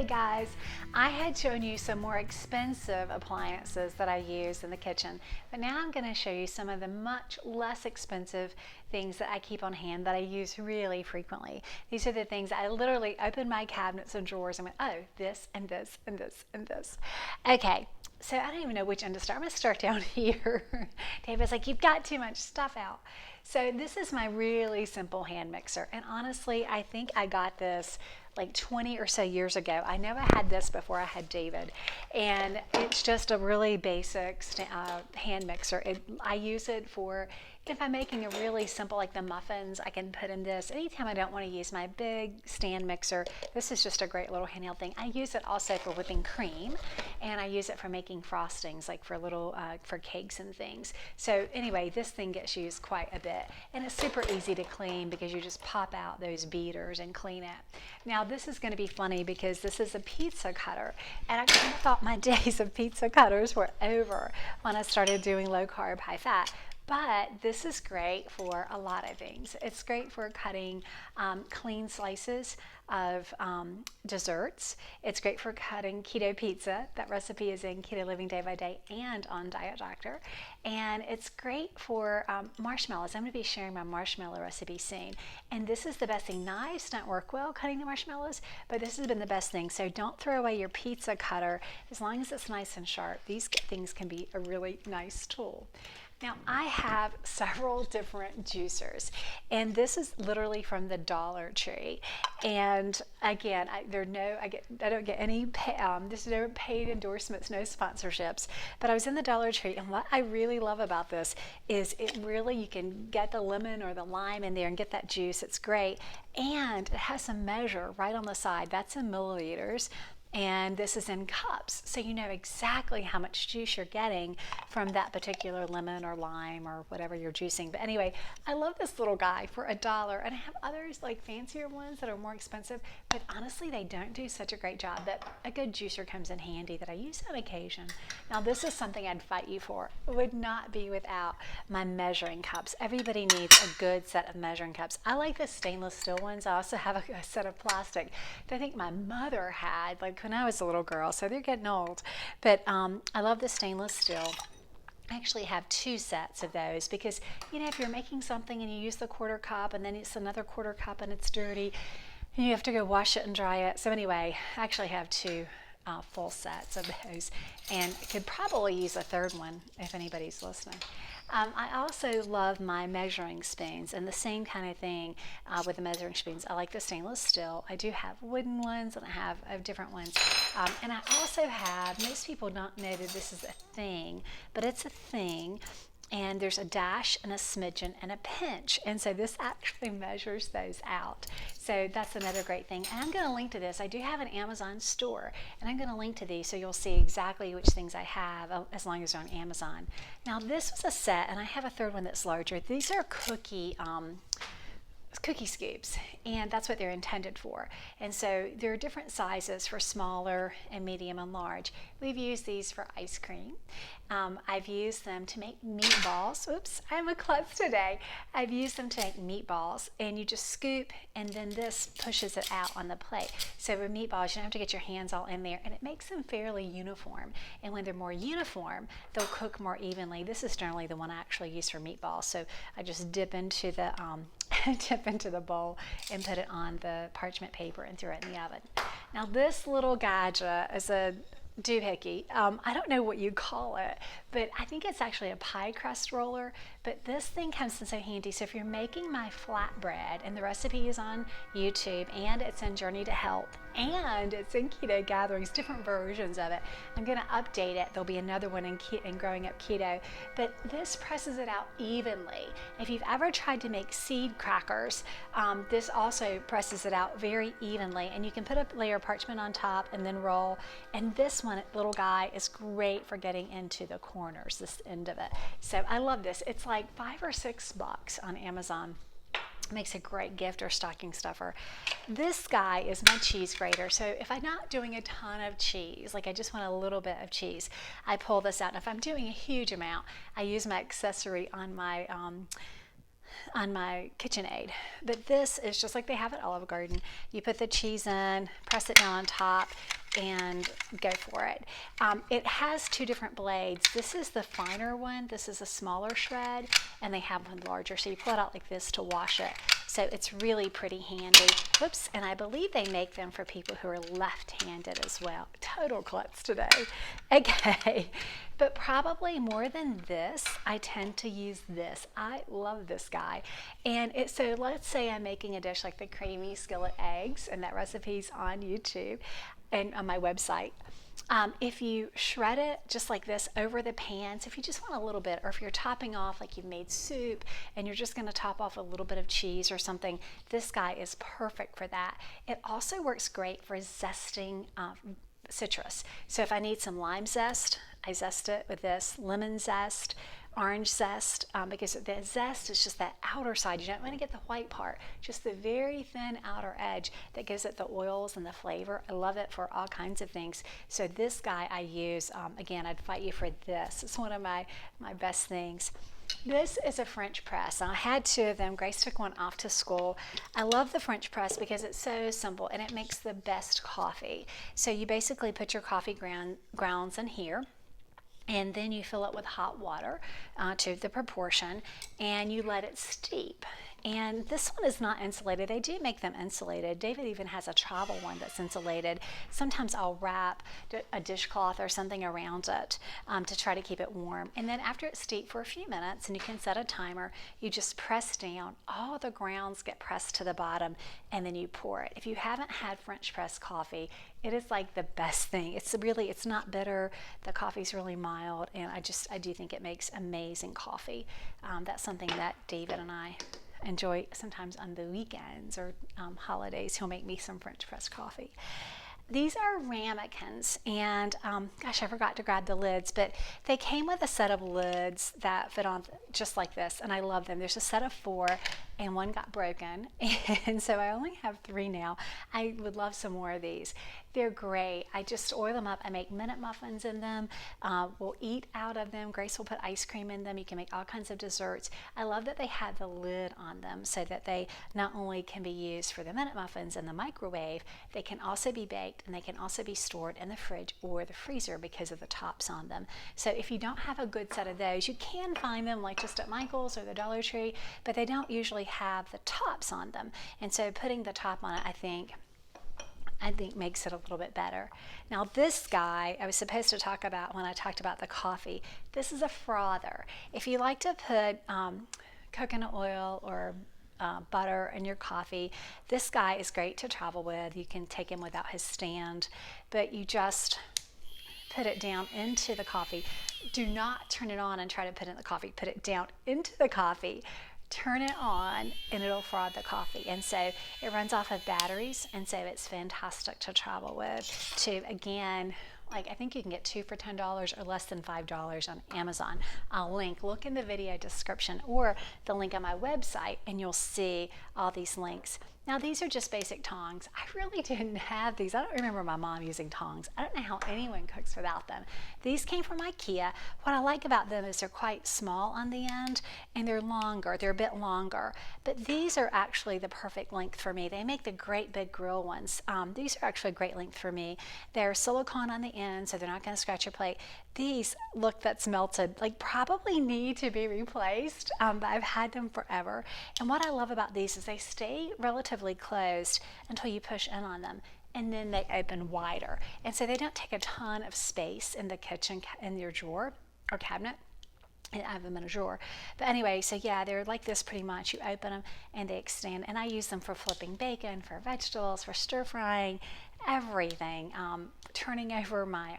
guys, I had shown you some more expensive appliances that I use in the kitchen, but now I'm going to show you some of the much less expensive things that I keep on hand that I use really frequently. These are the things I literally open my cabinets and drawers and went, oh, this and this and this and this. Okay, so I don't even know which end to start. I'm going to start down here. David's like, you've got too much stuff out. So this is my really simple hand mixer, and honestly I think I got this like 20 or so years ago. I know I had this before I had David, and it's just a really basic hand mixer. I use it for if I'm making a really simple, like the muffins, I can put in this. Anytime I don't want to use my big stand mixer, this is just a great little handheld thing. I use it also for whipping cream, and I use it for making frostings, like for little for cakes and things. So anyway, this thing gets used quite a bit, and it's super easy to clean because you just pop out those beaters and clean it. Now this is going to be funny because this is a pizza cutter, and I kind of thought my days of pizza cutters were over when I started doing low carb, high fat. But this is great for a lot of things. It's great for cutting clean slices of desserts. It's great for cutting keto pizza. That recipe is in Keto Living Day by Day and on Diet Doctor. And it's great for marshmallows. I'm going to be sharing my marshmallow recipe soon. And this is the best thing. Knives don't work well cutting the marshmallows, but this has been the best thing. So don't throw away your pizza cutter. As long as it's nice and sharp, these things can be a really nice tool. Now I have several different juicers, and this is literally from the Dollar Tree. And again, I don't get any this is no paid endorsements, no sponsorships. But I was in the Dollar Tree, and what I really love about this is you can get the lemon or the lime in there and get that juice. It's great, and it has a measure right on the side. That's in milliliters. And this is in cups, so you know exactly how much juice you're getting from that particular lemon or lime or whatever you're juicing. But anyway, I love this little guy for $1, and I have others like fancier ones that are more expensive, but honestly they don't do such a great job. But a good juicer comes in handy that I use on occasion. Now this is something I'd fight you for. It would not be without my measuring cups. Everybody needs a good set of measuring cups. I like the stainless steel ones. I also have a set of plastic that I think my mother had, like when I was a little girl, so they're getting old. But I love the stainless steel. I actually have 2 sets of those because, you know, if you're making something and you use the quarter cup and then it's another quarter cup and it's dirty and you have to go wash it and dry it. So anyway, I actually have 2 full sets of those, and could probably use a third one if anybody's listening. I also love my measuring spoons, and the same kind of thing with the measuring spoons. I like the stainless steel. I do have wooden ones, and I have different ones. And I also have, most people don't know that this is a thing, but it's a thing. And there's a dash and a smidgen and a pinch, and so this actually measures those out. So that's another great thing. And I'm going to link to this. I do have an Amazon store, and I'm going to link to these so you'll see exactly which things I have as long as they're on Amazon. Now this was a set, and I have a third one that's larger. These are cookie scoops, and that's what they're intended for. And so there are different sizes for smaller and medium and large. We've used these for ice cream. I've used them to make meatballs. Oops, I'm a klutz today. I've used them to make meatballs, and you just scoop, and then this pushes it out on the plate. So with meatballs, you don't have to get your hands all in there, and it makes them fairly uniform. And when they're more uniform, they'll cook more evenly. This is generally the one I actually use for meatballs. So I just dip into the bowl and put it on the parchment paper and throw it in the oven. Now this little gadget is a doohickey. I don't know what you call it, but I think it's actually a pie crust roller. But this thing comes in so handy. So if you're making my flatbread, and the recipe is on YouTube, and it's in Journey to Health, and it's in Keto Gatherings, different versions of it. I'm going to update it. There'll be another one in Growing Up Keto. But this presses it out evenly. If you've ever tried to make seed crackers, this also presses it out very evenly. And you can put a layer of parchment on top and then roll. And this one, little guy, is great for getting into the corners, this end of it. So I love this. It's like $5 or $6 on Amazon. Makes a great gift or stocking stuffer. This guy is my cheese grater. So if I'm not doing a ton of cheese, like I just want a little bit of cheese, I pull this out. And if I'm doing a huge amount, I use my accessory on my KitchenAid. But this is just like they have at Olive Garden. You put the cheese in, press it down on top, and go for it. It has two different blades. This is the finer one. This is a smaller shred, and they have one larger. So you pull it out like this to wash it. So it's really pretty handy. Whoops, and I believe they make them for people who are left-handed as well. Total klutz today. Okay, but probably more than this, I tend to use this. I love this guy. And so let's say I'm making a dish like the creamy skillet eggs, and that recipe's on YouTube and on my website. If you shred it just like this over the pan, so if you just want a little bit, or if you're topping off like you've made soup and you're just going to top off a little bit of cheese or something, this guy is perfect for that. It also works great for zesting citrus. So if I need some lime zest, I zest it with this, lemon zest, orange zest, because the zest is just that outer side. You don't want to get the white part, just the very thin outer edge that gives it the oils and the flavor. I love it for all kinds of things. So this guy I use, again, I'd fight you for this. It's one of my best things. This is a French press. I had two of them. Grace took one off to school. I love the French press because it's so simple and it makes the best coffee. So you basically put your coffee grounds in here, and then you fill it with hot water to the proportion, and you let it steep. And this one is not insulated. They do make them insulated. David even has a travel one that's insulated. Sometimes I'll wrap a dishcloth or something around it to try to keep it warm. And then after it's steeped for a few minutes, and you can set a timer, you just press down. All the grounds get pressed to the bottom, and then you pour it. If you haven't had French press coffee, it is like the best thing. It's not bitter. The coffee's really mild, and I do think it makes amazing coffee. That's something that David and I enjoy sometimes on the weekends or holidays. He'll make me some French press coffee. These are Ramekins, and gosh, I forgot to grab the lids, but they came with a set of lids that fit on just like this, and I love them. There's a set of 4, and one got broken, and so I only have 3 now. I would love some more of these. They're great. I just oil them up. I make minute muffins in them. We'll eat out of them. Grace will put ice cream in them. You can make all kinds of desserts. I love that they have the lid on them so that they not only can be used for the minute muffins in the microwave, they can also be baked, and they can also be stored in the fridge or the freezer because of the tops on them. So if you don't have a good set of those, you can find them like just at Michael's or the Dollar Tree, but they don't usually have the tops on them. And so putting the top on it, I think makes it a little bit better. Now this guy I was supposed to talk about when I talked about the coffee. This is a frother. If you like to put coconut oil or butter in your coffee, this guy is great to travel with. You can take him without his stand, but you just put it down into the coffee. Do not turn it on and try to put it in the coffee. Put it down into the coffee. Turn it on and it'll froth the coffee. And so it runs off of batteries, and so it's fantastic to travel with. To again, like I think you can get 2 for $10 or less than $5 on Amazon. I'll look in the video description or the link on my website, and you'll see all these links. Now these are just basic tongs. I really didn't have these. I don't remember my mom using tongs. I don't know how anyone cooks without them. These came from IKEA. What I like about them is they're quite small on the end, and they're longer. They're a bit longer, but these are actually the perfect length for me. They make the great big grill ones. These are actually a great length for me. They're silicone on the end, so they're not going to scratch your plate. These, look, that's melted, like probably need to be replaced, but I've had them forever. And what I love about these is they stay relatively closed until you push in on them, and then they open wider, and so they don't take a ton of space in the kitchen, in your drawer or cabinet. And I have them in a drawer, but anyway, so yeah, they're like this pretty much. You open them and they extend, and I use them for flipping bacon, for vegetables, for stir frying, everything. Turning over my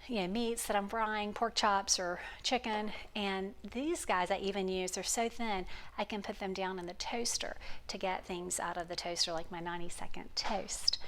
meats that I'm frying, pork chops or chicken. And these guys I even use, they're so thin, I can put them down in the toaster to get things out of the toaster, like my 90-second toast.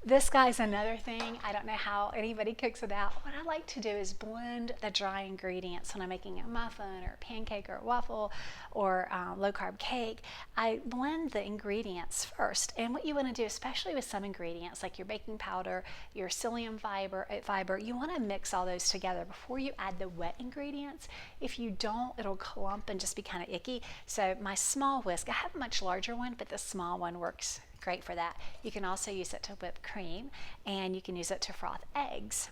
This guy's another thing. I don't know how anybody cooks without. What I like to do is blend the dry ingredients when I'm making a muffin or a pancake or a waffle or low-carb cake. I blend the ingredients first. And what you want to do, especially with some ingredients like your baking powder, your psyllium fiber, you want to mix all those together before you add the wet ingredients. If you don't, it'll clump and just be kind of icky. So my small whisk, I have a much larger one, but the small one works great for that. You can also use it to whip cream, and you can use it to froth eggs.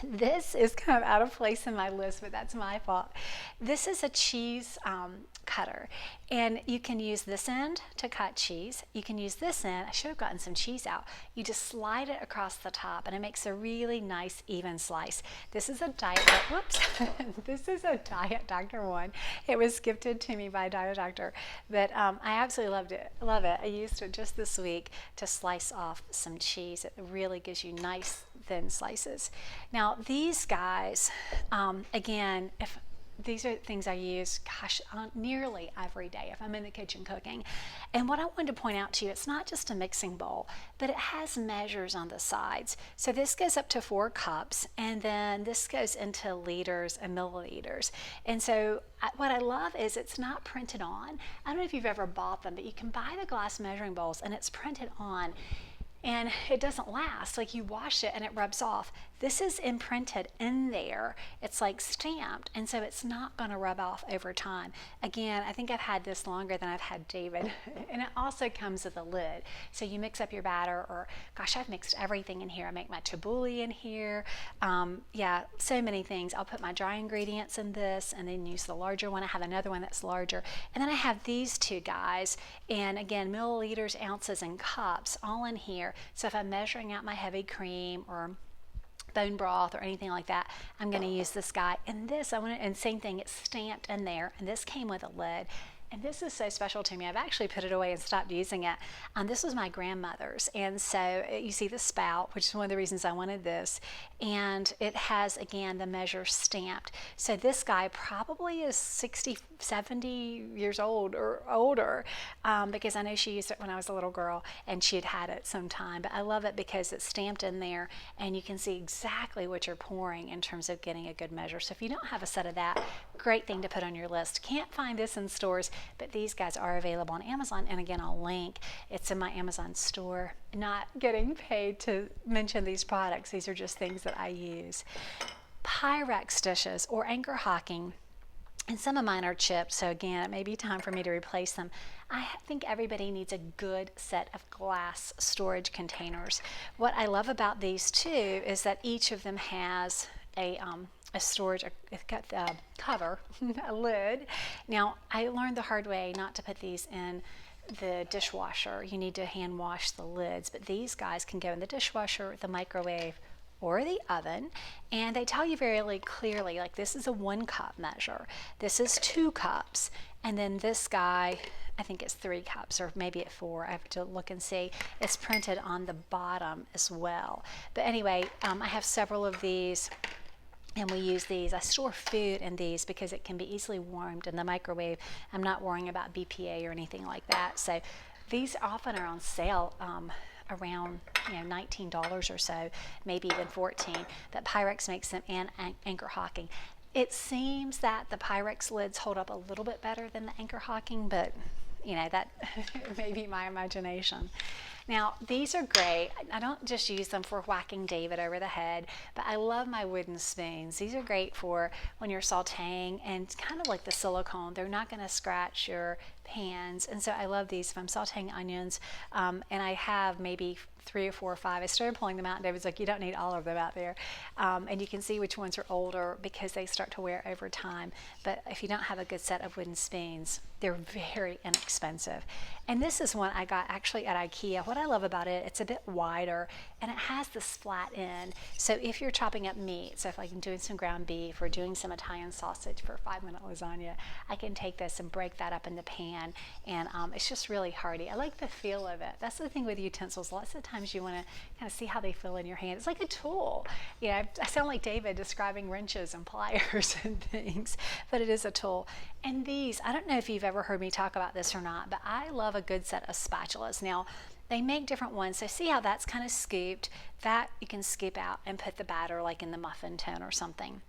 This is kind of out of place in my list, but that's my fault. This is a cheese cutter, and you can use this end to cut cheese. You can use this end, I should have gotten some cheese out. You just slide it across the top, and it makes a really nice even slice. This is a Diet, whoops, this is a Diet Doctor one. It was gifted to me by a Diet Doctor, but I absolutely love it. I used it just this week to slice off some cheese. It really gives you nice thin slices. Now these guys, again, if these are things I use, gosh, nearly every day if I'm in the kitchen cooking. And what I wanted to point out to you, it's not just a mixing bowl, but it has measures on the sides. So this goes up to 4 cups, and then this goes into liters and milliliters. And so what I love is it's not printed on. I don't know if you've ever bought them, but you can buy the glass measuring bowls and it's printed on. And it doesn't last. Like, you wash it and it rubs off. This is imprinted in there. It's like stamped, and so it's not going to rub off over time. Again, I think I've had this longer than I've had David. And it also comes with a lid. So you mix up your batter, or gosh, I've mixed everything in here. I make my tabbouleh in here. Yeah, so many things. I'll put my dry ingredients in this and then use the larger one. I have another one that's larger. And then I have these two guys, and again, milliliters, ounces, and cups all in here. So if I'm measuring out my heavy cream or bone broth or anything like that, I'm going to use this guy. And this, and same thing, it's stamped in there. And this came with a lid. And this is so special to me. I've actually put it away and stopped using it. This was my grandmother's. And so you see the spout, which is one of the reasons I wanted this. And it has, again, the measure stamped. So this guy probably is 60, 70 years old or older, because I know she used it when I was a little girl and she had it sometime. But I love it because it's stamped in there and you can see exactly what you're pouring in terms of getting a good measure. So if you don't have a set of that, great thing to put on your list. Can't find this in stores, but these guys are available on Amazon. And again, I'll link. It's in my Amazon store. Not getting paid to mention these products. These are just things that I use. Pyrex dishes or anchor hocking. And some of mine are chipped, so again, it may be time for me to replace them. I think everybody needs a good set of glass storage containers. What I love about these two is that each of them has a storage, it's got the cover, a lid. Now, I learned the hard way not to put these in the dishwasher. You need to hand wash the lids, but these guys can go in the dishwasher, the microwave, or the oven, and they tell you very clearly, like, this is a 1 cup measure, this is 2 cups, and then this guy, I think it's 3 cups, or maybe at 4. I have to look and see. It's printed on the bottom as well. But anyway, I have several of these, and we use these. I store food in these because it can be easily warmed in the microwave. I'm not worrying about BPA or anything like that. So these often are on sale around $19 or so, maybe even $14. But Pyrex makes them, and anchor hocking. It seems that the Pyrex lids hold up a little bit better than the anchor hocking, but that may be my imagination. Now, these are great. I don't just use them for whacking David over the head, but I love my wooden spoons. These are great for when you're sauteing, and kind of like the silicone. They're not going to scratch your pans, and so I love these if I'm sauteing onions, and I have maybe 3 or 4 or 5. I started pulling them out, and David's like, you don't need all of them out there. And you can see which ones are older because they start to wear over time. But if you don't have a good set of wooden spoons, they're very inexpensive. And this is one I got actually at IKEA. What I love about it, it's a bit wider, and it has this flat end. So if you're chopping up meat, so if I'm doing some ground beef or doing some Italian sausage for a 5-minute lasagna, I can take this and break that up in the pan, and it's just really hearty. I like the feel of it. That's the thing with utensils. Lots of times you want to kind of see how they feel in your hand. It's like a tool. I sound like David describing wrenches and pliers and things, but it is a tool. And these, I don't know if you've ever heard me talk about this or not, but I love a good set of spatulas. Now, they make different ones, so see how that's kind of scooped? That you can scoop out and put the batter like in the muffin tin or something.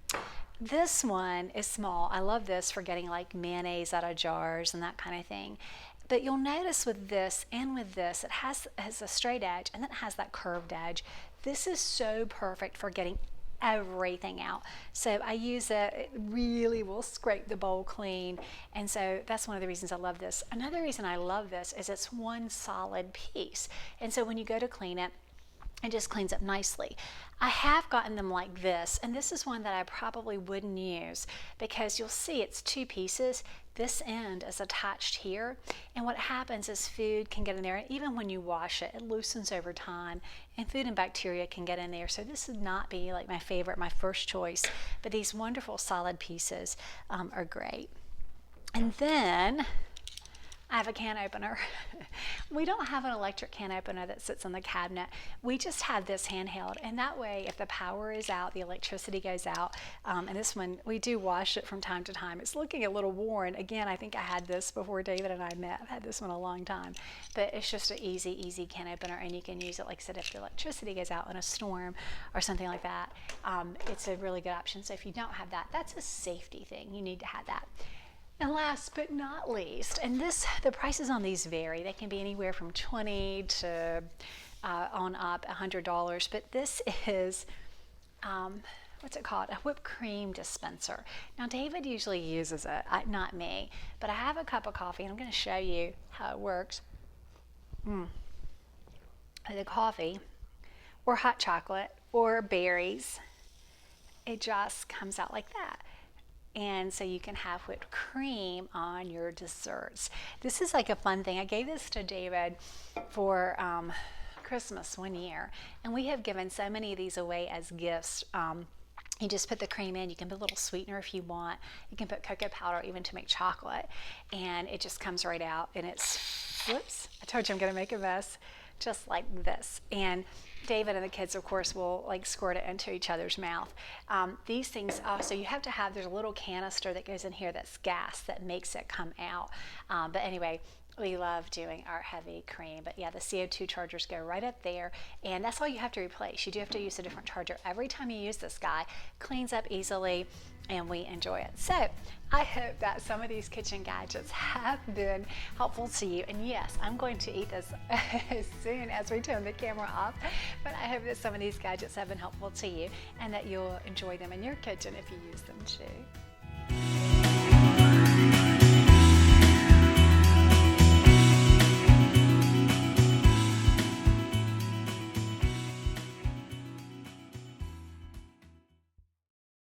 This one is small. I love this for getting like mayonnaise out of jars and that kind of thing. But you'll notice with this and with this, it has a straight edge and then it has that curved edge. This is so perfect for getting everything out. So I use it, it really will scrape the bowl clean. And so that's one of the reasons I love this. Another reason I love this is it's one solid piece. And so when you go to clean it, it just cleans up nicely. I have gotten them like this, and this is one that I probably wouldn't use because you'll see it's two pieces. This end is attached here, and what happens is food can get in there, and even when you wash it, it loosens over time, and food and bacteria can get in there. So this would not be like my favorite, my first choice, but these wonderful solid pieces are great. And then I have a can opener. We don't have an electric can opener that sits in the cabinet. We just have this handheld, and that way if the power is out, the electricity goes out, and this one, we do wash it from time to time. It's looking a little worn. Again, I think I had this before David and I met. I've had this one a long time, but it's just an easy can opener, and you can use it, like I said, if the electricity goes out in a storm or something like that. It's a really good option. So if you don't have that, that's a safety thing. You need to have that. And last but not least, and the prices on these vary. They can be anywhere from $20 to on up $100. But this is, what's it called? A whipped cream dispenser. Now David usually uses it, not me. But I have a cup of coffee, and I'm going to show you how it works. The coffee, or hot chocolate, or berries, it just comes out like that. And so you can have whipped cream on your desserts. This is like a fun thing. I gave this to David for Christmas one year, and we have given so many of these away as gifts. You just put the cream in. You can put a little sweetener if you want. You can put cocoa powder even to make chocolate, and it just comes right out. And it's, whoops, I told you I'm going to make a mess, just like this. And David and the kids, of course, will like squirt it into each other's mouth. These things, so you have to have, there's a little canister that goes in here that's gas that makes it come out. But anyway, we love doing our heavy cream. But yeah, the CO2 chargers go right up there, and that's all you have to replace. You do have to use a different charger every time you use this guy. Cleans up easily, and we enjoy it. So I hope that some of these kitchen gadgets have been helpful to you. And yes, I'm going to eat this as soon as we turn the camera off, but I hope that some of these gadgets have been helpful to you and that you'll enjoy them in your kitchen if you use them too.